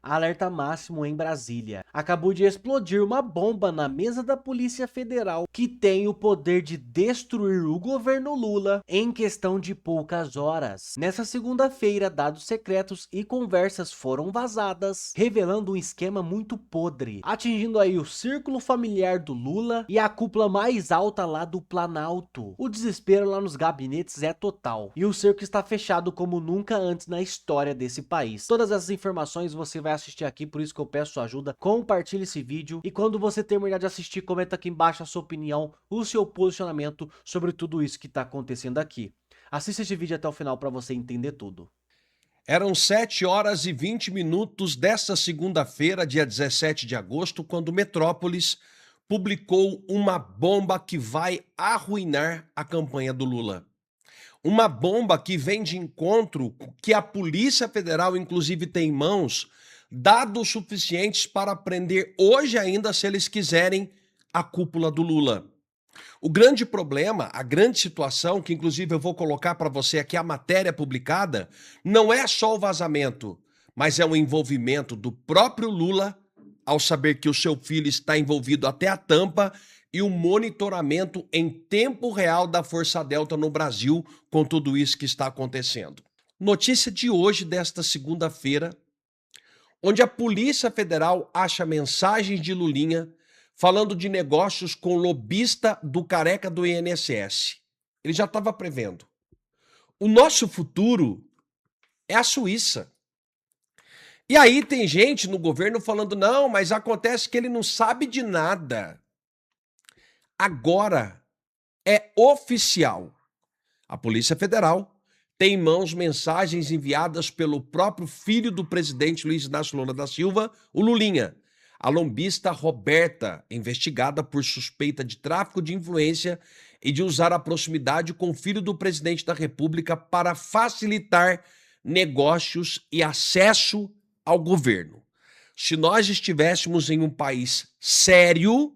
Alerta máximo em Brasília. Acabou de explodir uma bomba na mesa da Polícia Federal que tem o poder de destruir o governo Lula em questão de poucas horas. Nessa segunda-feira, dados secretos e conversas foram vazadas, revelando um esquema muito podre, atingindo aí o círculo familiar do Lula e a cúpula mais alta lá do Planalto. O desespero lá nos gabinetes é total e o cerco está fechado como nunca antes na história desse país. Todas essas informações você vai assistir aqui, por isso que eu peço sua ajuda. Compartilhe esse vídeo e quando você terminar de assistir, comenta aqui embaixo a sua opinião, o seu posicionamento sobre tudo isso que está acontecendo aqui. Assista esse vídeo até o final para você entender tudo. Eram 7 horas e 20 minutos desta segunda-feira, dia 17 de agosto, quando Metrópolis publicou uma bomba que vai arruinar a campanha do Lula. Uma bomba que vem de encontro que a Polícia Federal, inclusive, tem em mãos dados suficientes para prender hoje ainda, se eles quiserem, a cúpula do Lula. O grande problema, a grande situação, que inclusive eu vou colocar para você aqui a matéria publicada, não é só o vazamento, mas é o envolvimento do próprio Lula ao saber que o seu filho está envolvido até a tampa e o monitoramento em tempo real da Força Delta no Brasil com tudo isso que está acontecendo. Notícia de hoje, desta segunda-feira, onde a Polícia Federal acha mensagens de Lulinha falando de negócios com lobista do careca do INSS. Ele já estava prevendo. O nosso futuro é a Suíça. E aí tem gente no governo falando, não, mas acontece que ele não sabe de nada. Agora é oficial. A Polícia Federal tem em mãos mensagens enviadas pelo próprio filho do presidente Luiz Inácio Lula da Silva, o Lulinha. A lombista Roberta, investigada por suspeita de tráfico de influência e de usar a proximidade com o filho do presidente da República para facilitar negócios e acesso ao governo. Se nós estivéssemos em um país sério,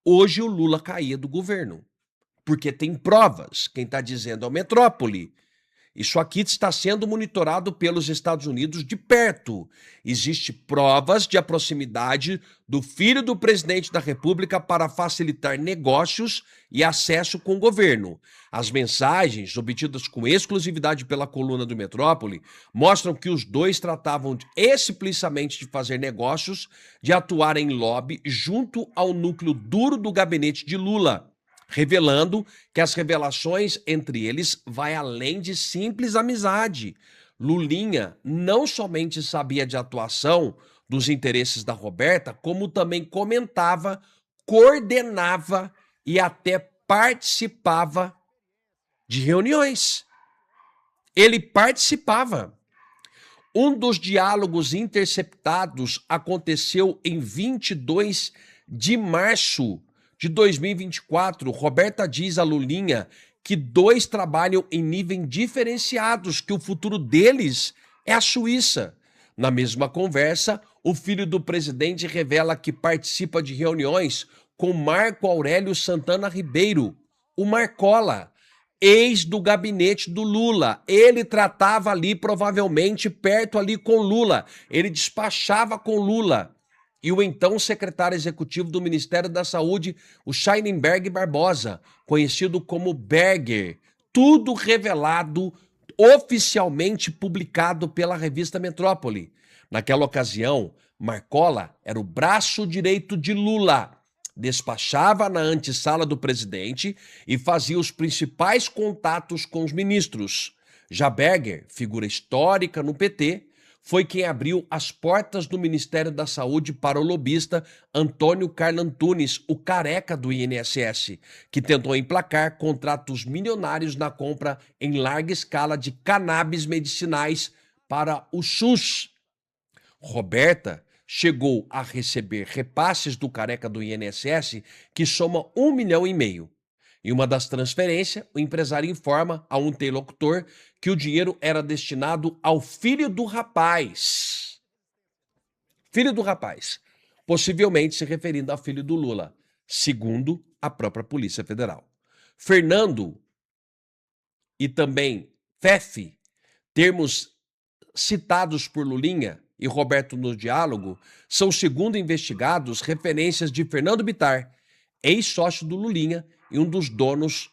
hoje o Lula caía do governo, porque tem provas. Quem está dizendo é o Metrópole. Isso aqui está sendo monitorado pelos Estados Unidos de perto. Existem provas de a proximidade do filho do presidente da República para facilitar negócios e acesso com o governo. As mensagens, obtidas com exclusividade pela coluna do Metrópole, mostram que os dois tratavam explicitamente de fazer negócios, de atuar em lobby junto ao núcleo duro do gabinete de Lula, revelando que as revelações entre eles vai além de simples amizade. Lulinha não somente sabia de atuação dos interesses da Roberta, como também comentava, coordenava e até participava de reuniões. Ele participava. Um dos diálogos interceptados aconteceu em 22 de março de 2024, Roberta diz a Lulinha que dois trabalham em níveis diferenciados, que o futuro deles é a Suíça. Na mesma conversa, o filho do presidente revela que participa de reuniões com Marco Aurélio Santana Ribeiro, o Marcola, ex do gabinete do Lula. Ele tratava ali, provavelmente, perto ali com Lula. Ele despachava com Lula. E o então secretário executivo do Ministério da Saúde, o Scheinberg Barbosa, conhecido como Berger. Tudo revelado, oficialmente publicado pela revista Metrópole. Naquela ocasião, Marcola era o braço direito de Lula. Despachava na antessala do presidente e fazia os principais contatos com os ministros. Já Berger, figura histórica no PT, foi quem abriu as portas do Ministério da Saúde para o lobista Antônio Carlos Antunes, o careca do INSS, que tentou emplacar contratos milionários na compra em larga escala de cannabis medicinais para o SUS. Roberta chegou a receber repasses do careca do INSS que soma 1,5 milhão. Em uma das transferências, o empresário informa a um interlocutor que o dinheiro era destinado ao filho do rapaz. Filho do rapaz. Possivelmente se referindo ao filho do Lula, segundo a própria Polícia Federal. Fernando e também Fefe, termos citados por Lulinha, e Roberto no diálogo são, segundo investigados, referências de Fernando Bittar, ex-sócio do Lulinha e um dos donos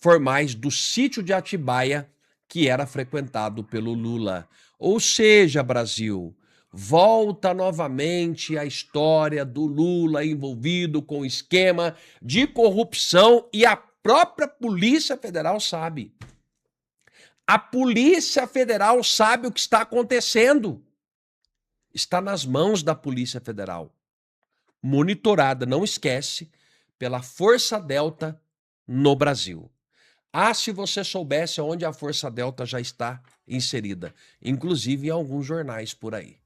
formais do sítio de Atibaia, que era frequentado pelo Lula. Ou seja, Brasil, volta novamente a história do Lula envolvido com esquema de corrupção e a própria Polícia Federal sabe. A Polícia Federal sabe o que está acontecendo. Está nas mãos da Polícia Federal. Monitorada, não esquece, pela Força Delta no Brasil. Ah, se você soubesse onde a Força Delta já está inserida, inclusive em alguns jornais por aí,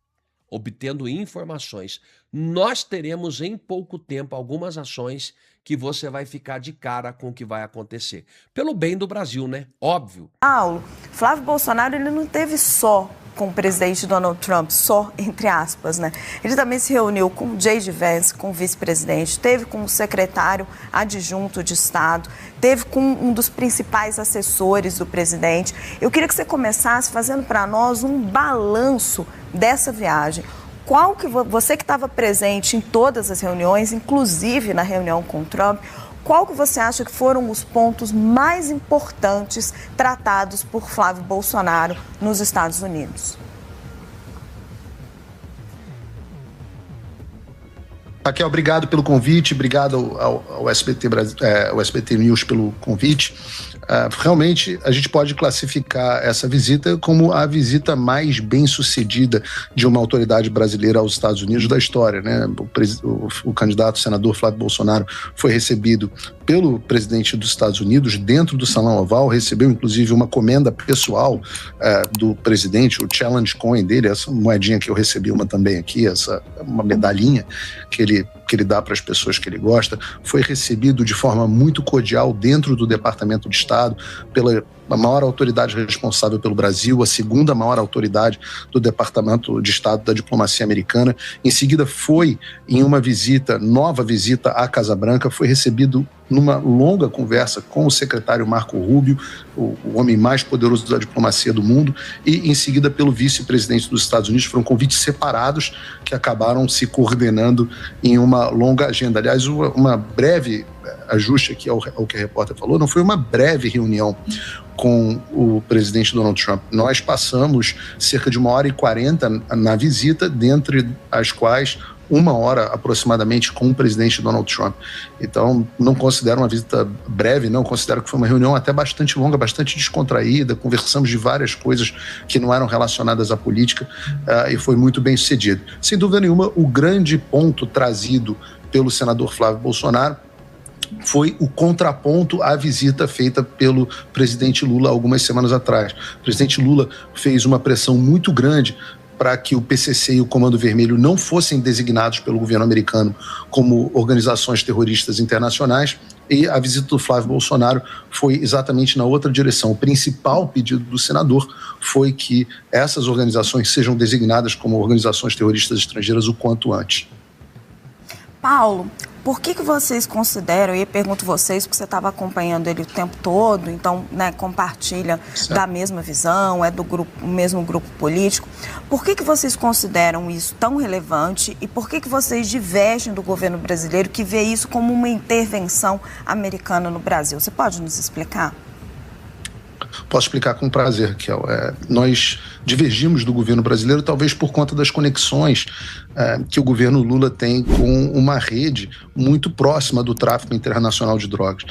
obtendo informações. Nós teremos em pouco tempo algumas ações que você vai ficar de cara com o que vai acontecer. Pelo bem do Brasil, né? Óbvio. Paulo, Flávio Bolsonaro ele não teve só com o presidente Donald Trump, só entre aspas, né? Ele também se reuniu com o J.D. Vance, com o vice-presidente, teve com o secretário adjunto de Estado, teve com um dos principais assessores do presidente. Eu queria que você começasse fazendo para nós um balanço dessa viagem. Qual que você que estava presente em todas as reuniões, inclusive na reunião com o Trump, qual que você acha que foram os pontos mais importantes tratados por Flávio Bolsonaro nos Estados Unidos? Raquel, obrigado pelo convite, obrigado ao SBT News pelo convite. Realmente, a gente pode classificar essa visita como a visita mais bem-sucedida de uma autoridade brasileira aos Estados Unidos da história, né? O candidato senador Flávio Bolsonaro foi recebido pelo presidente dos Estados Unidos dentro do Salão Oval, recebeu inclusive uma comenda pessoal do presidente, o challenge coin dele, essa moedinha que eu recebi uma também aqui, uma medalhinha que ele dá para as pessoas que ele gosta, foi recebido de forma muito cordial dentro do Departamento de Estado, pela maior autoridade responsável pelo Brasil, a segunda maior autoridade do Departamento de Estado da diplomacia americana. Em seguida foi em uma nova visita à Casa Branca, foi recebido numa longa conversa com o secretário Marco Rubio, o homem mais poderoso da diplomacia do mundo, e em seguida pelo vice-presidente dos Estados Unidos. Foram convites separados que acabaram se coordenando em uma longa agenda. Aliás, uma breve ajuste aqui ao que a repórter falou, não foi uma breve reunião com o presidente Donald Trump. Nós passamos cerca de 1h40 na visita, dentre as quais 1 hora aproximadamente com o presidente Donald Trump. Então, não considero uma visita breve, não, considero que foi uma reunião até bastante longa, bastante descontraída, conversamos de várias coisas que não eram relacionadas à política e foi muito bem sucedido. Sem dúvida nenhuma, o grande ponto trazido pelo senador Flávio Bolsonaro foi o contraponto à visita feita pelo presidente Lula algumas semanas atrás. O presidente Lula fez uma pressão muito grande para que o PCC e o Comando Vermelho não fossem designados pelo governo americano como organizações terroristas internacionais, e a visita do Flávio Bolsonaro foi exatamente na outra direção. O principal pedido do senador foi que essas organizações sejam designadas como organizações terroristas estrangeiras o quanto antes. Paulo, por que vocês consideram, e eu pergunto vocês, porque você estava acompanhando ele o tempo todo, então, né, compartilha da mesma visão, é do mesmo grupo político, por que vocês consideram isso tão relevante e por que vocês divergem do governo brasileiro que vê isso como uma intervenção americana no Brasil? Você pode nos explicar? Posso explicar com prazer, Raquel. Nós divergimos do governo brasileiro talvez por conta das conexões que o governo Lula tem com uma rede muito próxima do tráfico internacional de drogas.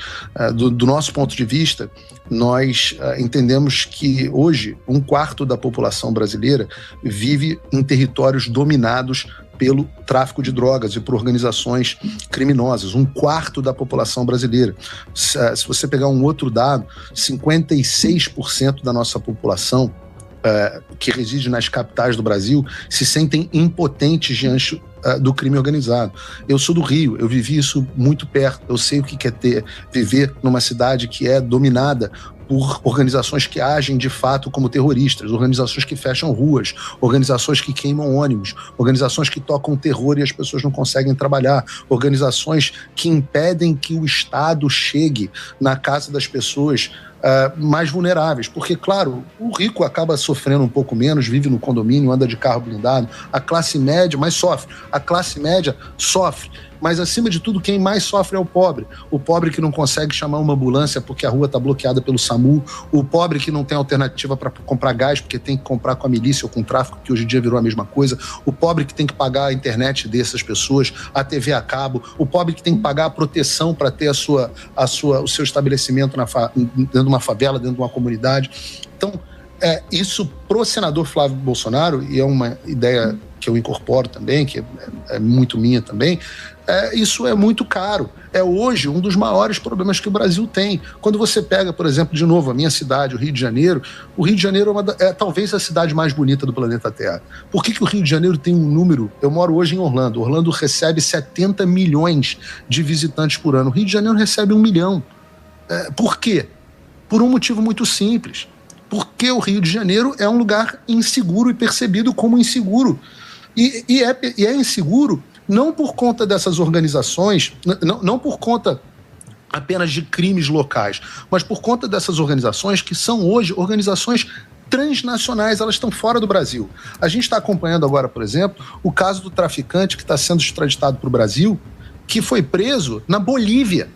Do nosso ponto de vista, nós entendemos que hoje 1/4 da população brasileira vive em territórios dominados pelo tráfico de drogas e por organizações criminosas, 1/4 da população brasileira. Se você pegar um outro dado, 56% da nossa população que reside nas capitais do Brasil se sentem impotentes diante do crime organizado. Eu sou do Rio, eu vivi isso muito perto, eu sei o que é viver numa cidade que é dominada por organizações que agem de fato como terroristas, organizações que fecham ruas, organizações que queimam ônibus, organizações que tocam terror e as pessoas não conseguem trabalhar, organizações que impedem que o Estado chegue na casa das pessoas mais vulneráveis, porque, claro, o rico acaba sofrendo um pouco menos, vive no condomínio, anda de carro blindado, a classe média, mas sofre, a classe média sofre, mas acima de tudo quem mais sofre é o pobre que não consegue chamar uma ambulância porque a rua está bloqueada pelo SAMU, o pobre que não tem alternativa para comprar gás porque tem que comprar com a milícia ou com o tráfico, que hoje em dia virou a mesma coisa, o pobre que tem que pagar a internet dessas pessoas, a TV a cabo, o pobre que tem que pagar a proteção para ter o seu estabelecimento dentro de uma favela, dentro de uma comunidade. Então, isso pro senador Flávio Bolsonaro, e é uma ideia que eu incorporo também, que é muito minha também, isso é muito caro. É hoje um dos maiores problemas que o Brasil tem. Quando você pega, por exemplo, de novo, a minha cidade, o Rio de Janeiro é talvez a cidade mais bonita do planeta Terra. Por que o Rio de Janeiro tem um número? Eu moro hoje em Orlando. Orlando recebe 70 milhões de visitantes por ano. O Rio de Janeiro recebe 1 milhão. Por quê? Por um motivo muito simples. Porque o Rio de Janeiro é um lugar inseguro e percebido como inseguro. E é inseguro não por conta dessas organizações, não por conta apenas de crimes locais, mas por conta dessas organizações que são hoje organizações transnacionais, elas estão fora do Brasil. A gente está acompanhando agora, por exemplo, o caso do traficante que está sendo extraditado para o Brasil, que foi preso na Bolívia.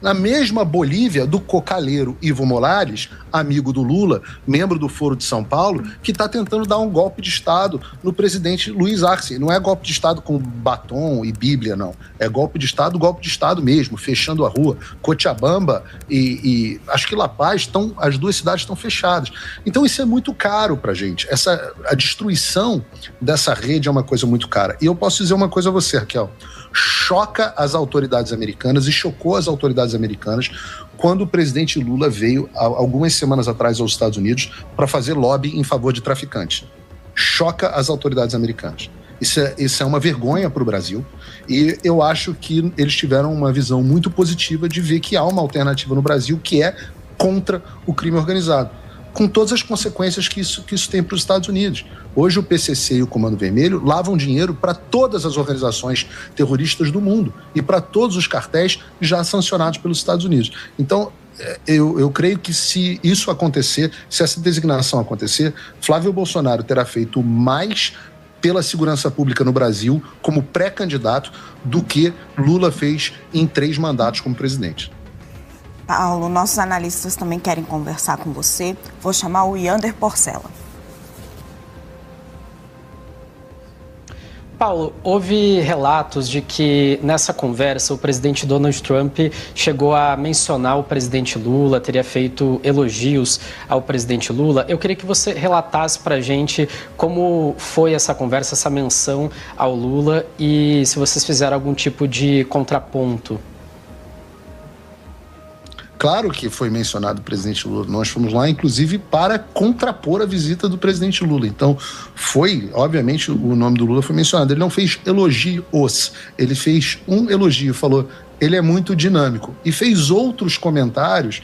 Na mesma Bolívia do cocaleiro Evo Morales, amigo do Lula, membro do Foro de São Paulo, que está tentando dar um golpe de Estado no presidente Luiz Arce. Não é golpe de Estado com batom e bíblia, não. É golpe de Estado mesmo, fechando a rua. Cochabamba e acho que La Paz, as duas cidades estão fechadas. Então isso é muito caro para a gente. A destruição dessa rede é uma coisa muito cara. E eu posso dizer uma coisa a você, Raquel. Choca as autoridades americanas e chocou as autoridades americanas quando o presidente Lula veio algumas semanas atrás aos Estados Unidos para fazer lobby em favor de traficantes. Choca as autoridades americanas. Isso é uma vergonha para o Brasil e eu acho que eles tiveram uma visão muito positiva de ver que há uma alternativa no Brasil que é contra o crime organizado, com todas as consequências que isso tem para os Estados Unidos. Hoje o PCC e o Comando Vermelho lavam dinheiro para todas as organizações terroristas do mundo e para todos os cartéis já sancionados pelos Estados Unidos. Então, eu creio que se isso acontecer, se essa designação acontecer, Flávio Bolsonaro terá feito mais pela segurança pública no Brasil como pré-candidato do que Lula fez em 3 mandatos como presidente. Paulo, nossos analistas também querem conversar com você. Vou chamar o Yander Porcela. Paulo, houve relatos de que nessa conversa o presidente Donald Trump chegou a mencionar o presidente Lula, teria feito elogios ao presidente Lula. Eu queria que você relatasse para a gente como foi essa conversa, essa menção ao Lula e se vocês fizeram algum tipo de contraponto. Claro que foi mencionado o presidente Lula. Nós fomos lá, inclusive, para contrapor a visita do presidente Lula. Então, obviamente, o nome do Lula foi mencionado. Ele não fez elogios, ele fez um elogio, falou, ele é muito dinâmico. E fez outros comentários,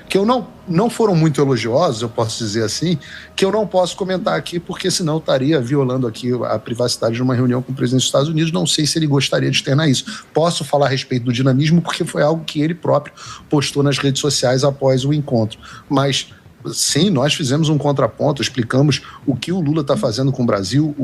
que não foram muito elogiosos, eu posso dizer assim, que eu não posso comentar aqui, porque senão estaria violando aqui a privacidade de uma reunião com o presidente dos Estados Unidos. Não sei se ele gostaria de externar isso. Posso falar a respeito do dinamismo, porque foi algo que ele próprio postou nas redes sociais após o encontro. Mas sim, nós fizemos um contraponto, explicamos o que o Lula está fazendo com o Brasil,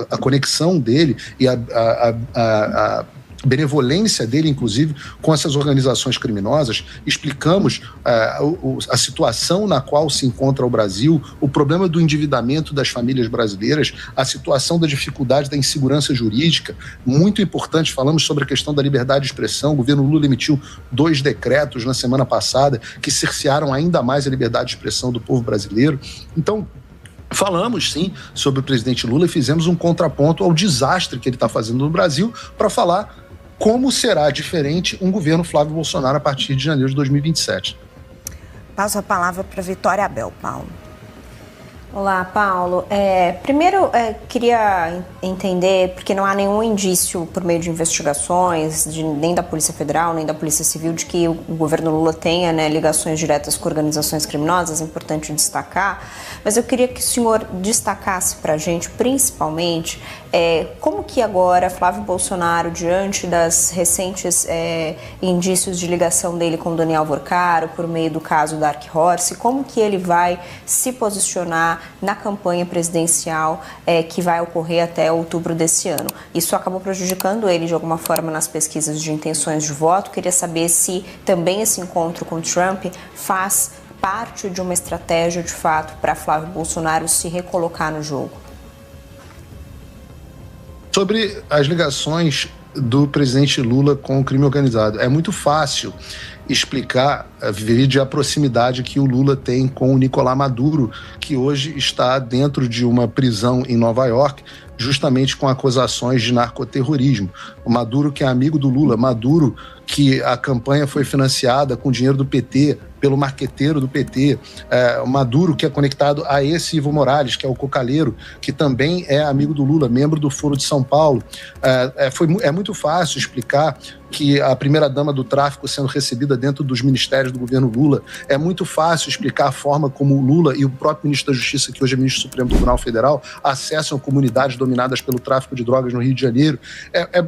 a conexão dele e a benevolência dele, inclusive, com essas organizações criminosas. Explicamos a situação na qual se encontra o Brasil, o problema do endividamento das famílias brasileiras, a situação da dificuldade da insegurança jurídica. Muito importante, falamos sobre a questão da liberdade de expressão. O governo Lula emitiu 2 decretos na semana passada que cercearam ainda mais a liberdade de expressão do povo brasileiro. Então, falamos, sim, sobre o presidente Lula e fizemos um contraponto ao desastre que ele está fazendo no Brasil para falar como será diferente um governo Flávio Bolsonaro a partir de janeiro de 2027. Passo a palavra para Vitória Abel, Paulo. Olá, Paulo. Primeiro, queria entender, porque não há nenhum indício por meio de investigações, nem da Polícia Federal, nem da Polícia Civil, de que o governo Lula tenha, ligações diretas com organizações criminosas, é importante destacar, mas eu queria que o senhor destacasse para a gente, principalmente, Como que agora Flávio Bolsonaro, diante das recentes indícios de ligação dele com Daniel Vorcaro, por meio do caso Dark Horse, como que ele vai se posicionar na campanha presidencial que vai ocorrer até outubro desse ano? Isso acabou prejudicando ele de alguma forma nas pesquisas de intenções de voto. Queria saber se também esse encontro com Trump faz parte de uma estratégia de fato para Flávio Bolsonaro se recolocar no jogo. Sobre as ligações do presidente Lula com o crime organizado, é muito fácil explicar a proximidade que o Lula tem com o Nicolás Maduro, que hoje está dentro de uma prisão em Nova York, justamente com acusações de narcoterrorismo. O Maduro, que é amigo do Lula, Maduro, que a campanha foi financiada com dinheiro do PT, pelo marqueteiro do PT, o Maduro, que é conectado a esse Evo Morales, que é o cocaleiro, que também é amigo do Lula, membro do Foro de São Paulo. É muito fácil explicar que a primeira-dama do tráfico sendo recebida dentro dos ministérios do governo Lula. É muito fácil explicar a forma como o Lula e o próprio ministro da Justiça, que hoje é ministro do Supremo Tribunal Federal, acessam comunidades dominadas pelo tráfico de drogas no Rio de Janeiro.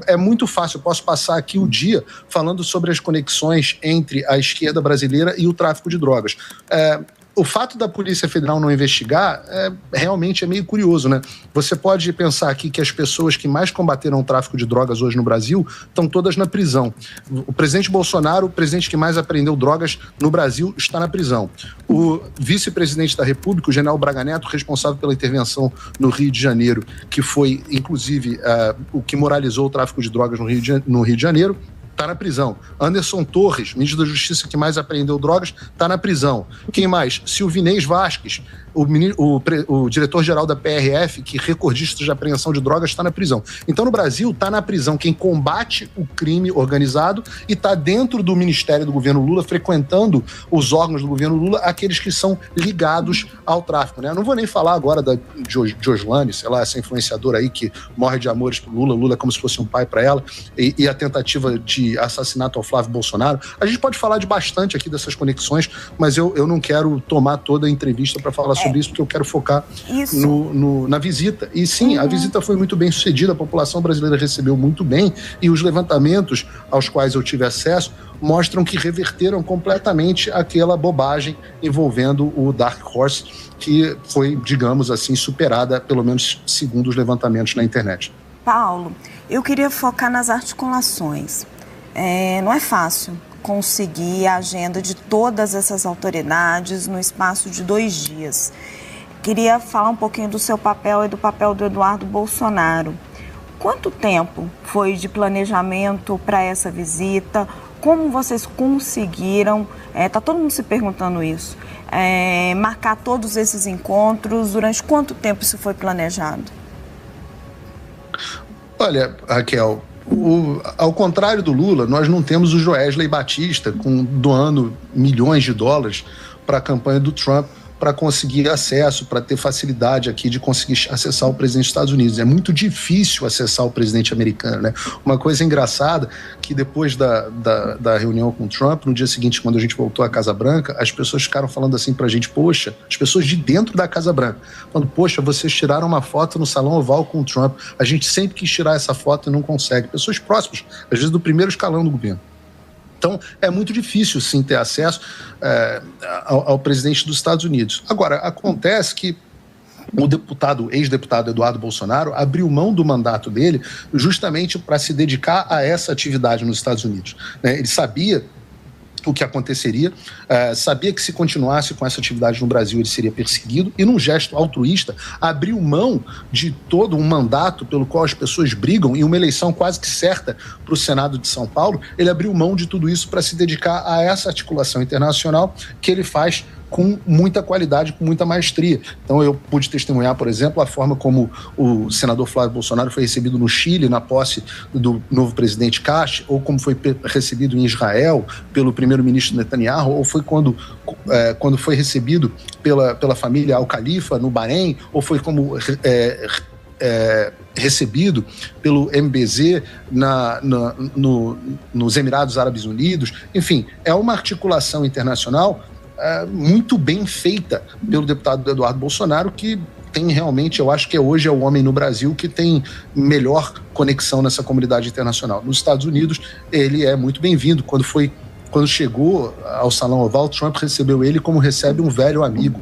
É muito fácil. Eu posso passar aqui o dia falando sobre as conexões entre a esquerda brasileira e o tráfico de drogas. O fato da Polícia Federal não investigar realmente é meio curioso, né? Você pode pensar aqui que as pessoas que mais combateram o tráfico de drogas hoje no Brasil estão todas na prisão. O presidente Bolsonaro, o presidente que mais apreendeu drogas no Brasil, está na prisão. O vice-presidente da República, o general Braga Neto, responsável pela intervenção no Rio de Janeiro, que foi, inclusive, o que moralizou o tráfico de drogas no Rio de Janeiro, está na prisão. Anderson Torres, ministro da Justiça que mais apreendeu drogas, está na prisão. Quem mais? Silvinês Vasquez, o diretor-geral da PRF, que recordista de apreensão de drogas, está na prisão. Então, no Brasil, está na prisão quem combate o crime organizado e está dentro do ministério do governo Lula, frequentando os órgãos do governo Lula, aqueles que são ligados ao tráfico, né? Eu não vou nem falar agora da Joslane, sei lá, essa influenciadora aí que morre de amores pro Lula, Lula é como se fosse um pai para ela, e a tentativa de assassinato ao Flávio Bolsonaro. A gente pode falar de bastante aqui dessas conexões, mas eu não quero tomar toda a entrevista para falar sobre isso, porque eu quero focar na visita. E sim, a visita foi muito bem sucedida, a população brasileira recebeu muito bem, e os levantamentos aos quais eu tive acesso mostram que reverteram completamente aquela bobagem envolvendo o Dark Horse, que foi, digamos assim, superada, pelo menos segundo os levantamentos na internet. Paulo, eu queria focar nas articulações. Não é fácil conseguir a agenda de todas essas autoridades no espaço de 2 dias. Queria falar um pouquinho do seu papel e do papel do Eduardo Bolsonaro. Quanto tempo foi de planejamento para essa visita? Como vocês conseguiram, está todo mundo se perguntando isso, marcar todos esses encontros? Durante quanto tempo isso foi planejado? Olha, Raquel, ao contrário do Lula, nós não temos o Joesley Batista doando milhões de dólares para a campanha do Trump para conseguir acesso, para ter facilidade aqui de conseguir acessar o presidente dos Estados Unidos. É muito difícil acessar o presidente americano, né? Uma coisa engraçada, que depois da reunião com o Trump, no dia seguinte, quando a gente voltou à Casa Branca, as pessoas ficaram falando assim pra gente, poxa, as pessoas de dentro da Casa Branca, falando, poxa, vocês tiraram uma foto no Salão Oval com o Trump, a gente sempre quis tirar essa foto e não consegue. Pessoas próximas, às vezes do primeiro escalão do governo. Então, é muito difícil, sim, ter acesso ao presidente dos Estados Unidos. Agora, acontece que o ex-deputado Eduardo Bolsonaro abriu mão do mandato dele justamente para se dedicar a essa atividade nos Estados Unidos, né? Ele sabia o que aconteceria, sabia que se continuasse com essa atividade no Brasil ele seria perseguido, e num gesto altruísta abriu mão de todo um mandato pelo qual as pessoas brigam, e uma eleição quase que certa para o Senado de São Paulo. Ele abriu mão de tudo isso para se dedicar a essa articulação internacional que ele faz com muita qualidade, com muita maestria. Então eu pude testemunhar, por exemplo, a forma como o senador Flávio Bolsonaro foi recebido no Chile, na posse do novo presidente Kast, ou como foi recebido em Israel pelo primeiro-ministro Netanyahu, ou foi quando foi recebido pela família Al-Khalifa no Bahrein, ou foi como recebido pelo MBZ nos Emirados Árabes Unidos. Enfim, é uma articulação internacional muito bem feita pelo deputado Eduardo Bolsonaro, que tem realmente, eu acho que hoje é o homem no Brasil que tem melhor conexão nessa comunidade internacional. Nos Estados Unidos, ele é muito bem-vindo. Quando chegou ao Salão Oval, Trump recebeu ele como recebe um velho amigo.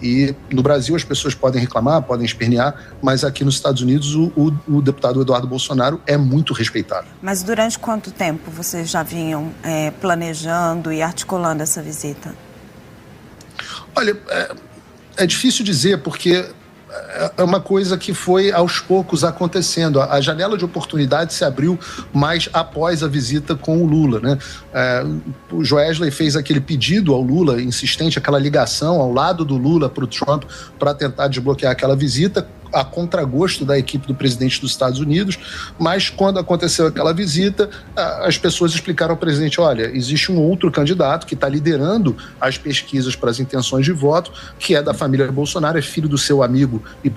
E no Brasil as pessoas podem reclamar, podem espernear, mas aqui nos Estados Unidos o deputado Eduardo Bolsonaro é muito respeitado. Mas durante quanto tempo vocês já vinham planejando e articulando essa visita? Olha, é difícil dizer, porque é uma coisa que foi aos poucos acontecendo. A janela de oportunidade se abriu mais após a visita com o Lula, né? O Joesley fez aquele pedido ao Lula, insistente, aquela ligação ao lado do Lula para o Trump, para tentar desbloquear aquela visita, a contragosto da equipe do presidente dos Estados Unidos, mas quando aconteceu aquela visita, as pessoas explicaram ao presidente, olha, existe um outro candidato que está liderando as pesquisas para as intenções de voto, que é da família Bolsonaro, é filho do seu amigo e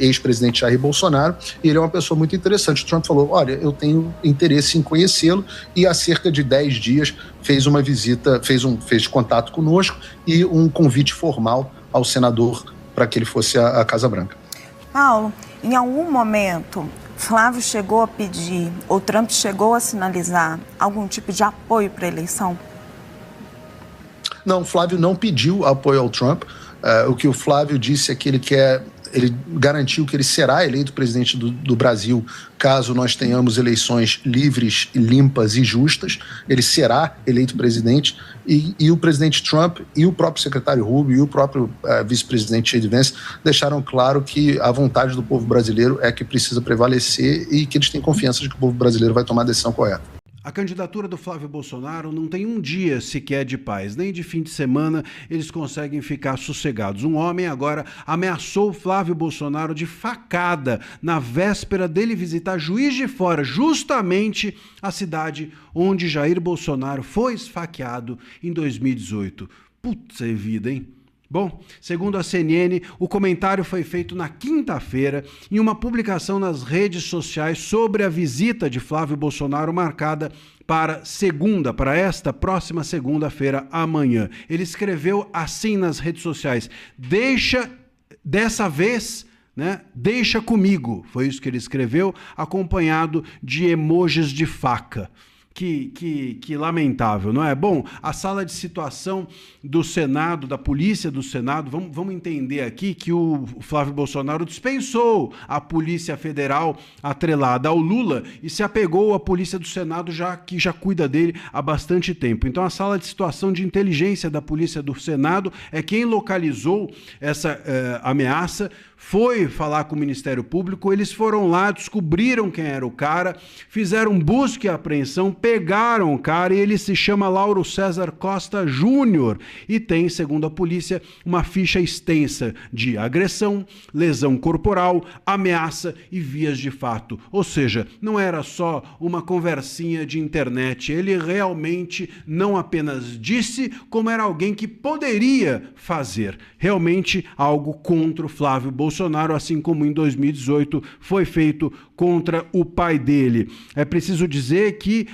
ex-presidente Jair Bolsonaro, e ele é uma pessoa muito interessante. O Trump falou, olha, eu tenho interesse em conhecê-lo, e há cerca de 10 dias fez uma visita, fez contato conosco e um convite formal ao senador para que ele fosse à Casa Branca. Paulo, em algum momento, Flávio chegou a pedir, ou Trump chegou a sinalizar algum tipo de apoio para a eleição? Não, Flávio não pediu apoio ao Trump. O que o Flávio disse é que ele garantiu que ele será eleito presidente do Brasil caso nós tenhamos eleições livres, limpas e justas. Ele será eleito presidente e o presidente Trump e o próprio secretário Rubio e o próprio vice-presidente J.D. Vance deixaram claro que a vontade do povo brasileiro é que precisa prevalecer e que eles têm confiança de que o povo brasileiro vai tomar a decisão correta. A candidatura do Flávio Bolsonaro não tem um dia sequer de paz, nem de fim de semana eles conseguem ficar sossegados. Um homem agora ameaçou Flávio Bolsonaro de facada na véspera dele visitar Juiz de Fora, justamente a cidade onde Jair Bolsonaro foi esfaqueado em 2018. Putz, é vida, hein? Bom, segundo a CNN, o comentário foi feito na quinta-feira em uma publicação nas redes sociais sobre a visita de Flávio Bolsonaro marcada para esta próxima segunda-feira, amanhã. Ele escreveu assim nas redes sociais, dessa vez, né, deixa comigo, foi isso que ele escreveu, acompanhado de emojis de faca. Que lamentável, não é? Bom, a sala de situação do Senado, da Polícia do Senado, vamos entender aqui que o Flávio Bolsonaro dispensou a Polícia Federal atrelada ao Lula e se apegou à Polícia do Senado, que já cuida dele há bastante tempo. Então, a sala de situação de inteligência da Polícia do Senado é quem localizou essa ameaça, foi falar com o Ministério Público, eles foram lá, descobriram quem era o cara, fizeram busca e apreensão, pegaram o cara e ele se chama Lauro César Costa Júnior e tem, segundo a polícia, uma ficha extensa de agressão, lesão corporal, ameaça e vias de fato. Ou seja, não era só uma conversinha de internet, ele realmente não apenas disse, como era alguém que poderia fazer realmente algo contra o Flávio Bolsonaro, assim como em 2018 foi feito contra o pai dele. É preciso dizer que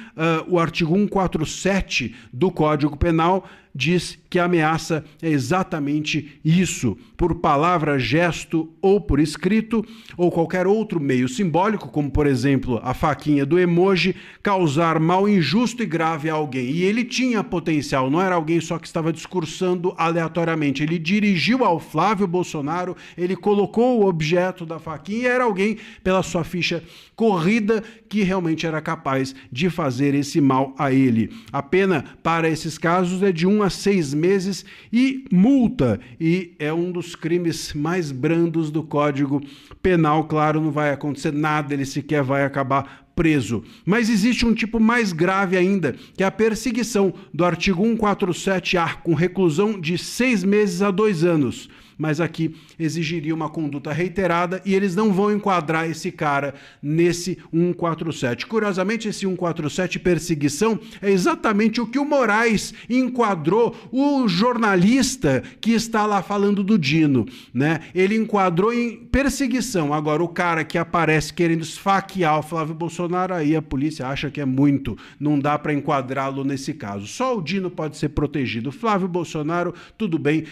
o artigo 147 do Código Penal diz que a ameaça é exatamente isso, por palavra, gesto ou por escrito, ou qualquer outro meio simbólico, como por exemplo a faquinha do emoji, causar mal injusto e grave a alguém. E ele tinha potencial, não era alguém só que estava discursando aleatoriamente, ele dirigiu ao Flávio Bolsonaro, ele colocou o objeto da faquinha e era alguém pela sua ficha corrida que realmente era capaz de fazer esse mal a ele. A pena para esses casos é de 1 a 6 meses e multa, e é um dos crimes mais brandos do Código Penal. Claro, não vai acontecer nada, ele sequer vai acabar preso. Mas existe um tipo mais grave ainda, que é a perseguição do artigo 147-A, com reclusão de 6 meses a 2 anos. Mas aqui exigiria uma conduta reiterada e eles não vão enquadrar esse cara nesse 147. Curiosamente, esse 147, perseguição, é exatamente o que o Moraes enquadrou o jornalista que está lá falando do Dino, né? Ele enquadrou em perseguição. Agora, o cara que aparece querendo esfaquear o Flávio Bolsonaro, aí a polícia acha que é muito, não dá para enquadrá-lo nesse caso. Só o Dino pode ser protegido. Flávio Bolsonaro, tudo bem,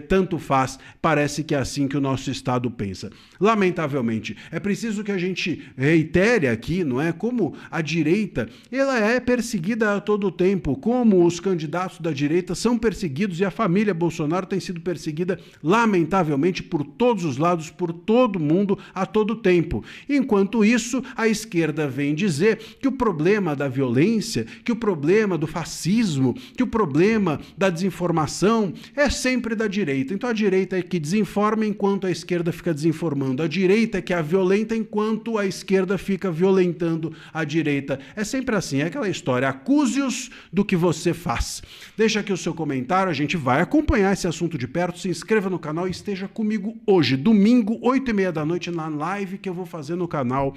tanto faz. parece que é assim que o nosso Estado pensa. Lamentavelmente, é preciso que a gente reitere aqui, não é? Como a direita, ela é perseguida a todo tempo, como os candidatos da direita são perseguidos e a família Bolsonaro tem sido perseguida, lamentavelmente, por todos os lados, por todo mundo, a todo tempo. Enquanto isso, a esquerda vem dizer que o problema da violência, que o problema do fascismo, que o problema da desinformação é sempre da direita. Então a direita é que desinforma enquanto a esquerda fica desinformando. A direita é que é a violenta enquanto a esquerda fica violentando a direita. É sempre assim, é aquela história, acuse-os do que você faz. Deixa aqui o seu comentário, a gente vai acompanhar esse assunto de perto, se inscreva no canal e esteja comigo hoje, domingo, 8h30 da noite, na live que eu vou fazer no canal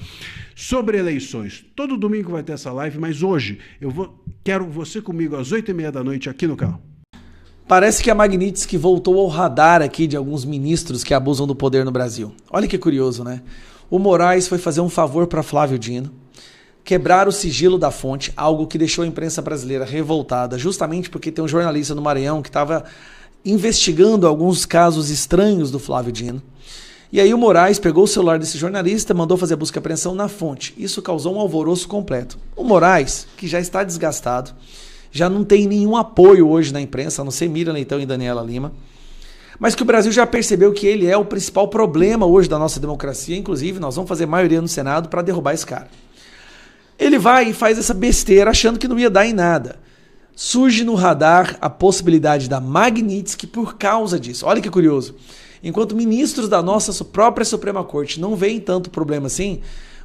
sobre eleições. Todo domingo vai ter essa live, mas hoje quero você comigo às 8h30 da noite aqui no canal. Parece que a Magnitsky voltou ao radar aqui de alguns ministros que abusam do poder no Brasil. Olha que curioso, né? O Moraes foi fazer um favor para Flávio Dino, quebrar o sigilo da fonte, algo que deixou a imprensa brasileira revoltada, justamente porque tem um jornalista no Maranhão que estava investigando alguns casos estranhos do Flávio Dino. E aí o Moraes pegou o celular desse jornalista, mandou fazer busca e apreensão na fonte. Isso causou um alvoroço completo. O Moraes, que já está desgastado, já não tem nenhum apoio hoje na imprensa, a não ser Miriam Leitão e Daniela Lima, mas que o Brasil já percebeu que ele é o principal problema hoje da nossa democracia, inclusive nós vamos fazer maioria no Senado para derrubar esse cara. Ele vai e faz essa besteira achando que não ia dar em nada. Surge no radar a possibilidade da Magnitsky por causa disso. Olha que curioso. Enquanto ministros da nossa própria Suprema Corte não veem tanto problema assim,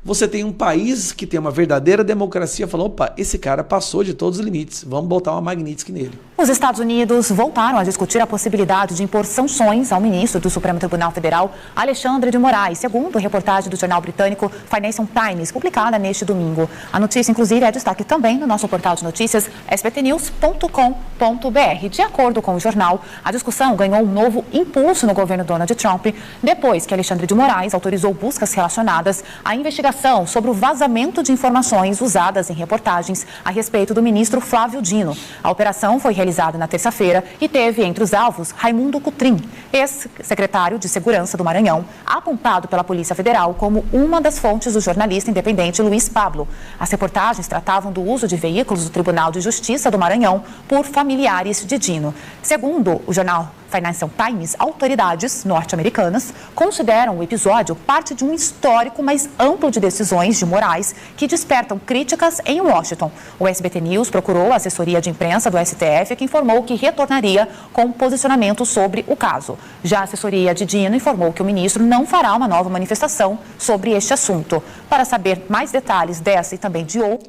você tem um país que tem uma verdadeira democracia falando, opa, esse cara passou de todos os limites, vamos botar uma Magnitsky nele. Os Estados Unidos voltaram a discutir a possibilidade de impor sanções ao ministro do Supremo Tribunal Federal, Alexandre de Moraes, segundo reportagem do jornal britânico Financial Times, publicada neste domingo. A notícia, inclusive, é destaque também no nosso portal de notícias, sbtnews.com.br. De acordo com o jornal, a discussão ganhou um novo impulso no governo Donald Trump, depois que Alexandre de Moraes autorizou buscas relacionadas à investigação sobre o vazamento de informações usadas em reportagens a respeito do ministro Flávio Dino. A operação foi realizada na terça-feira e teve entre os alvos Raimundo Cotrim, ex-secretário de Segurança do Maranhão, apontado pela Polícia Federal como uma das fontes do jornalista independente Luiz Pablo. As reportagens tratavam do uso de veículos do Tribunal de Justiça do Maranhão por familiares de Dino. Segundo o jornal Financial Times, autoridades norte-americanas consideram o episódio parte de um histórico mais amplo de decisões de Moraes que despertam críticas em Washington. O SBT News procurou a assessoria de imprensa do STF, que informou que retornaria com posicionamento sobre o caso. Já a assessoria de Dino informou que o ministro não fará uma nova manifestação sobre este assunto. Para saber mais detalhes dessa e também de outro...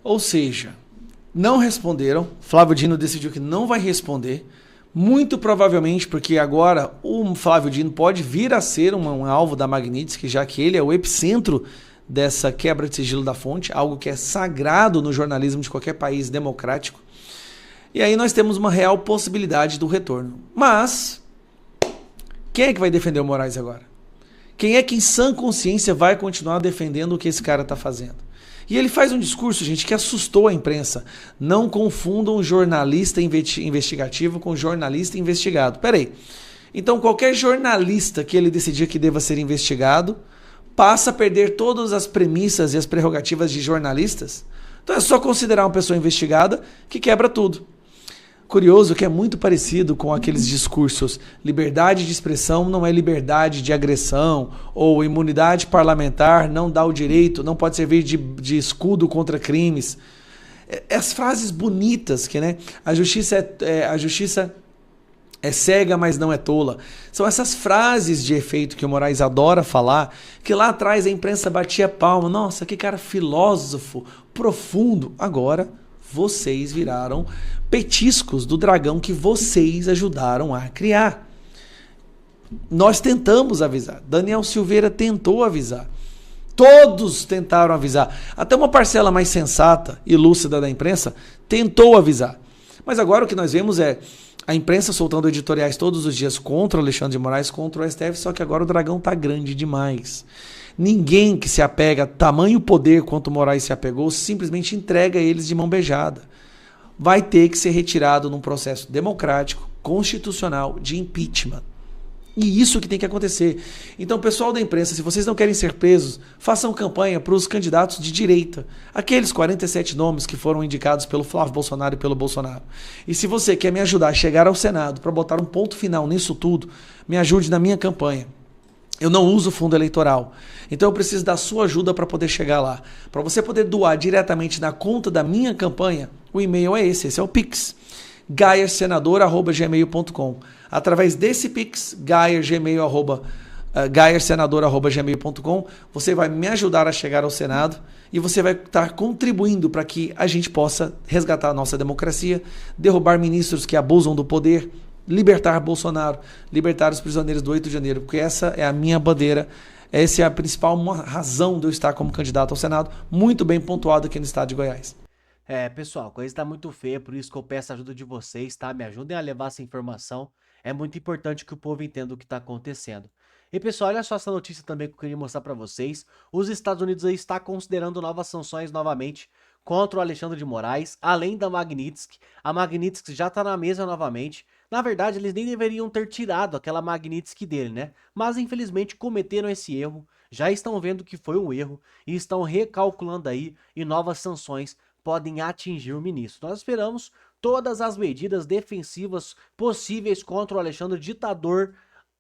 Ou seja, não responderam, Flávio Dino decidiu que não vai responder, muito provavelmente porque agora o Flávio Dino pode vir a ser um alvo da Magnitsky, já que ele é o epicentro dessa quebra de sigilo da fonte, algo que é sagrado no jornalismo de qualquer país democrático. E aí nós temos uma real possibilidade do retorno. Mas quem é que vai defender o Moraes agora? Quem é que em sã consciência vai continuar defendendo o que esse cara está fazendo? E ele faz um discurso, gente, que assustou a imprensa. Não confundam jornalista investigativo com jornalista investigado. Peraí. Então qualquer jornalista que ele decidir que deva ser investigado passa a perder todas as premissas e as prerrogativas de jornalistas? Então é só considerar uma pessoa investigada que quebra tudo. Curioso que é muito parecido com aqueles discursos: liberdade de expressão não é liberdade de agressão, ou imunidade parlamentar não dá o direito, não pode servir de escudo contra crimes. As frases bonitas que, né? A justiça é cega, mas não é tola. São essas frases de efeito que o Moraes adora falar, que lá atrás a imprensa batia palma. Nossa, que cara filósofo, profundo. Agora vocês viraram petiscos do dragão que vocês ajudaram a criar. Nós tentamos avisar. Daniel Silveira tentou avisar. Todos tentaram avisar. Até uma parcela mais sensata e lúcida da imprensa tentou avisar. Mas agora o que nós vemos é a imprensa soltando editoriais todos os dias contra o Alexandre de Moraes, contra o STF, só que agora o dragão está grande demais. Ninguém que se apega a tamanho poder quanto o Moraes se apegou simplesmente entrega eles de mão beijada. Vai ter que ser retirado num processo democrático, constitucional, de impeachment. E isso que tem que acontecer. Então, pessoal da imprensa, se vocês não querem ser presos, façam campanha para os candidatos de direita. Aqueles 47 nomes que foram indicados pelo Flávio Bolsonaro e pelo Bolsonaro. E se você quer me ajudar a chegar ao Senado para botar um ponto final nisso tudo, me ajude na minha campanha. Eu não uso fundo eleitoral. Então eu preciso da sua ajuda para poder chegar lá. Para você poder doar diretamente na conta da minha campanha, o e-mail é esse é o Pix. gaiersenador@gmail.com. Através desse Pix, gaiersenador@gmail.com, você vai me ajudar a chegar ao Senado e você vai estar contribuindo para que a gente possa resgatar a nossa democracia, derrubar ministros que abusam do poder, libertar Bolsonaro, libertar os prisioneiros do 8 de janeiro, porque essa é a minha bandeira, essa é a principal razão de eu estar como candidato ao Senado, muito bem pontuado aqui no estado de Goiás. Pessoal, a coisa tá muito feia, por isso que eu peço a ajuda de vocês, tá? Me ajudem a levar essa informação. É muito importante que o povo entenda o que tá acontecendo. E pessoal, olha só essa notícia também que eu queria mostrar pra vocês. Os Estados Unidos aí está considerando novas sanções novamente contra o Alexandre de Moraes, além da Magnitsky. A Magnitsky já tá na mesa novamente. Na verdade, eles nem deveriam ter tirado aquela Magnitsky dele, né? Mas infelizmente cometeram esse erro. Já estão vendo que foi um erro e estão recalculando aí e novas sanções podem atingir o ministro. Nós esperamos todas as medidas defensivas possíveis contra o Alexandre ditador,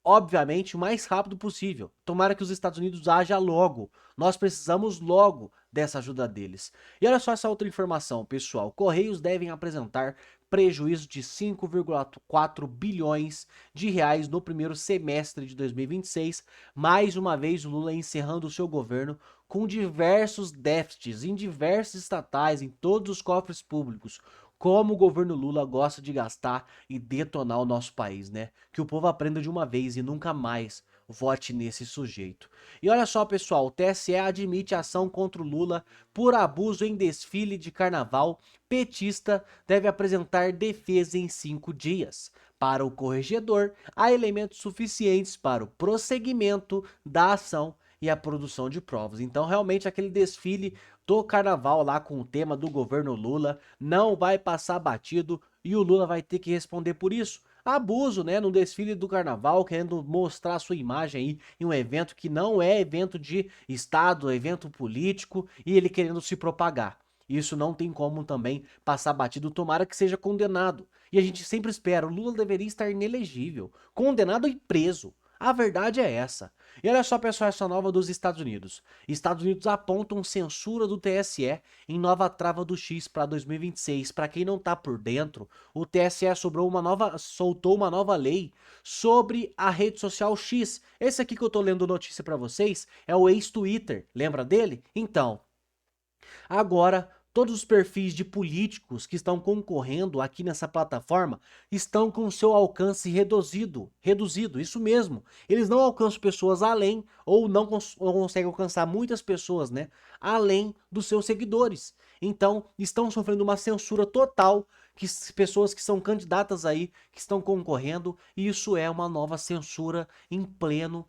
obviamente, o mais rápido possível. Tomara que os Estados Unidos haja logo. Nós precisamos logo dessa ajuda deles. E olha só essa outra informação, pessoal. Correios devem apresentar prejuízo de 5,4 bilhões de reais no primeiro semestre de 2026. Mais uma vez, o Lula encerrando o seu governo com diversos déficits em diversos estatais, em todos os cofres públicos. Como o governo Lula gosta de gastar e detonar o nosso país, né? Que o povo aprenda de uma vez e nunca mais vote nesse sujeito. E olha só, pessoal, o TSE admite ação contra o Lula por abuso em desfile de carnaval. Petista deve apresentar defesa em 5 dias. Para o corregedor, há elementos suficientes para o prosseguimento da ação e a produção de provas. Então, realmente, aquele desfile do carnaval lá com o tema do governo Lula não vai passar batido e o Lula vai ter que responder por isso. Abuso, né, no desfile do carnaval, querendo mostrar sua imagem aí em um evento que não é evento de estado, é evento político, e ele querendo se propagar. Isso não tem como também passar batido, tomara que seja condenado. E a gente sempre espera, o Lula deveria estar inelegível, condenado e preso. A verdade é essa. E olha só, pessoal, essa nova dos Estados Unidos. Estados Unidos apontam censura do TSE em nova trava do X para 2026. Para quem não tá por dentro, o TSE soltou uma nova lei sobre a rede social X. Esse aqui que eu tô lendo notícia para vocês é o ex-Twitter. Lembra dele? Então, agora todos os perfis de políticos que estão concorrendo aqui nessa plataforma estão com seu alcance reduzido, isso mesmo. Eles não alcançam pessoas além, ou não conseguem alcançar muitas pessoas, né, além dos seus seguidores. Então, estão sofrendo uma censura total, que pessoas que são candidatas aí, que estão concorrendo, e isso é uma nova censura em pleno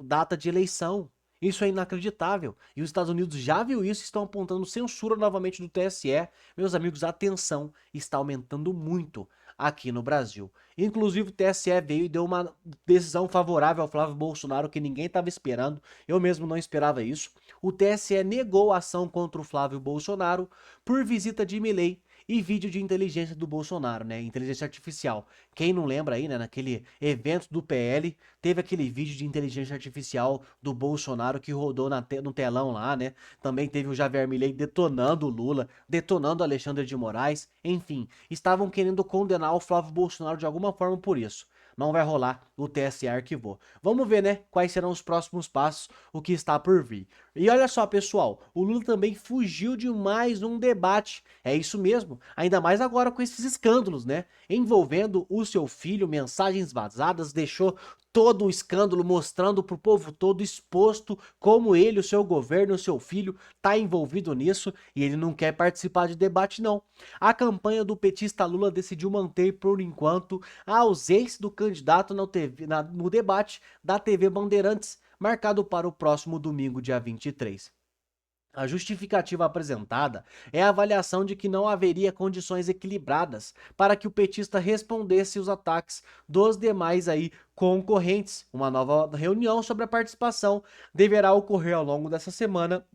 data de eleição. Isso é inacreditável. E os Estados Unidos já viu isso e estão apontando censura novamente do TSE. Meus amigos, a tensão está aumentando muito aqui no Brasil. Inclusive o TSE veio e deu uma decisão favorável ao Flávio Bolsonaro que ninguém estava esperando. Eu mesmo não esperava isso. O TSE negou a ação contra o Flávio Bolsonaro por visita de Milei e vídeo de inteligência do Bolsonaro, né? Inteligência artificial. Quem não lembra aí, né? Naquele evento do PL, teve aquele vídeo de inteligência artificial do Bolsonaro que rodou no telão lá, né? Também teve o Javier Milei detonando o Lula, detonando o Alexandre de Moraes. Enfim, estavam querendo condenar o Flávio Bolsonaro de alguma forma por isso. Não vai rolar, o TSE arquivou. Vamos ver, né, quais serão os próximos passos, o que está por vir. E olha só, pessoal, o Lula também fugiu de mais um debate. É isso mesmo, ainda mais agora com esses escândalos, né, envolvendo o seu filho, mensagens vazadas, deixou todo um escândalo mostrando pro povo todo exposto como ele, o seu governo, o seu filho tá envolvido nisso e ele não quer participar de debate não. A campanha do petista Lula decidiu manter por enquanto a ausência do candidato no debate da TV Bandeirantes, marcado para o próximo domingo, dia 23. A justificativa apresentada é a avaliação de que não haveria condições equilibradas para que o petista respondesse os ataques dos demais concorrentes. Uma nova reunião sobre a participação deverá ocorrer ao longo dessa semana,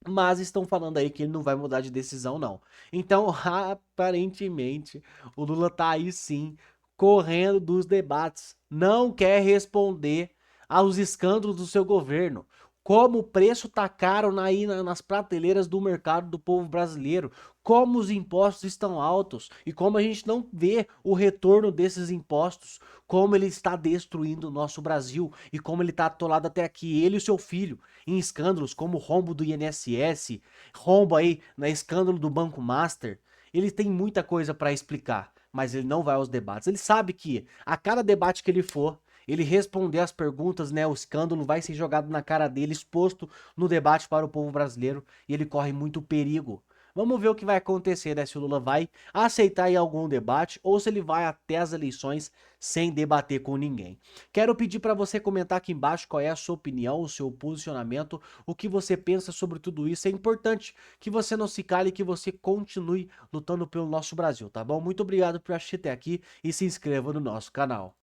mas estão falando aí que ele não vai mudar de decisão não. Então, aparentemente, o Lula tá aí sim, correndo dos debates, não quer responder aos escândalos do seu governo. Como o preço tá caro nas prateleiras do mercado do povo brasileiro, como os impostos estão altos e como a gente não vê o retorno desses impostos, como ele está destruindo o nosso Brasil e como ele está atolado até aqui, ele e o seu filho, em escândalos como o rombo do INSS, rombo na escândalo do Banco Master. Ele tem muita coisa para explicar, mas ele não vai aos debates. Ele sabe que a cada debate que ele for, ele responder as perguntas, o escândalo vai ser jogado na cara dele, exposto no debate para o povo brasileiro, e ele corre muito perigo. Vamos ver o que vai acontecer, se o Lula vai aceitar em algum debate ou se ele vai até as eleições sem debater com ninguém. Quero pedir para você comentar aqui embaixo qual é a sua opinião, o seu posicionamento, o que você pensa sobre tudo isso. É importante que você não se cale e que você continue lutando pelo nosso Brasil, tá bom? Muito obrigado por assistir até aqui e se inscreva no nosso canal.